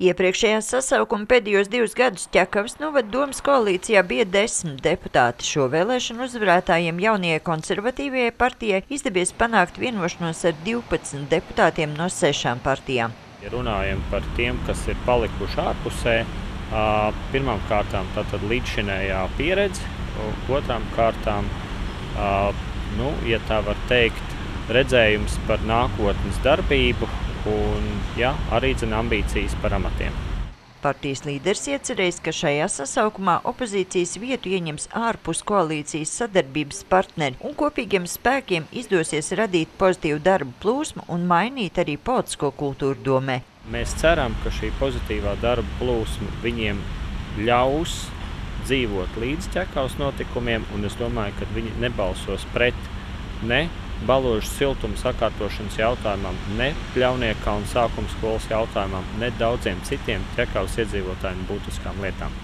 Iepriekšējā sasaukuma pēdējos 2 gadus Ķekavas novada domes koalīcijā bija 10 deputāti. Šo vēlēšanu uzvarētājiem jaunajai konservatīvajai partijai izdevies panākt vienošanos ar 12 deputātiem no 6 partijām. Ja runājam par tiem, kas ir palikuši ārpusē, pirmām kārtām tātad līdzšinējā pieredze, otrām kārtām, ja tā var teikt, redzējums par nākotnes darbību un arī ambīcijas par amatiem. Partijas līderis iecerējis, ka šajā sasaukumā opozīcijas vietu ieņems ārpus koalīcijas sadarbības partneri un kopīgiem spēkiem izdosies radīt pozitīvu darbu plūsmu un mainīt arī politisko kultūru domē. Mēs ceram, ka šī pozitīvā darba plūsma viņiem ļaus dzīvot līdz Ķekavas notikumiem, un es domāju, ka viņi nebalsos pret ne Baložas siltuma sakārtošanas jautājumam, ne Pļauniekkalna sākuma skolas jautājumam, ne daudziem citiem Ķekavas iedzīvotājiem būtiskām lietām.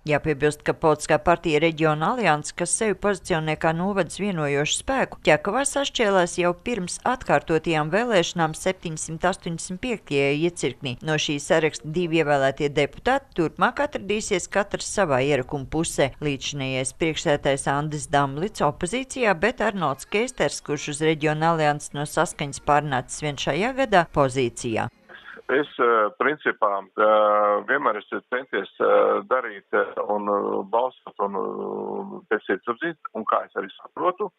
Jāpiebilst, ka politiskā partija Reģiona alianse, kas sevi pozicionē kā novadas vienojošu spēku, Ķekavā sašķēlās jau pirms atkārtotajām vēlēšanām 785. iecirknī. No šī saraksta 2 ievēlētie deputāti turpmāk atradīsies katrs savā ierakuma pusē. Līdzinējais priekšsēdētājs Andris Damlits opozīcijā, bet Arnolds Keisters, kurš uz Reģiona alianses no Saskaņas pārnācis vien šajā gadā, pozīcijā. Es, principā, vienmēr esmu centies darīt un balsot un pēc sirdsapziņas, un kā es arī saprotu,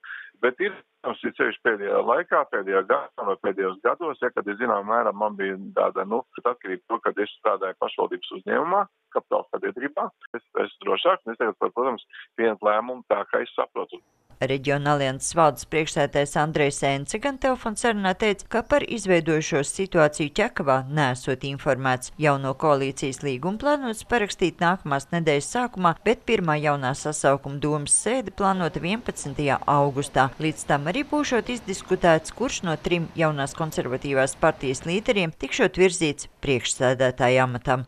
bet ir ceļš pēdējā laikā, pēdējā gadā vai pēdējos gados, kad es zinām mērā, man bija tāda, atkarība to, kad es strādāju pašvaldības uzņēmumā, kapitāla sabiedrībā. Es esmu drošāk, un es tagad, protams, pieņemt lēmumu tā, kā es saprotu. Reģiona alianses valdes priekšsēdētājs Andrejs Ence gan telefonsarunā teica, ka par izveidojušos situāciju Ķekavā neesot informēts. Jauno koalīcijas līgumu plānots parakstīt nākamās nedēļas sākumā, bet pirmā jaunā sasaukuma domes sēde plānota 11. augustā. Līdz tam arī būšot izdiskutēts, kurš no 3 jaunās konservatīvās partijas līderiem tikšot virzīts priekšsēdētāja amatam.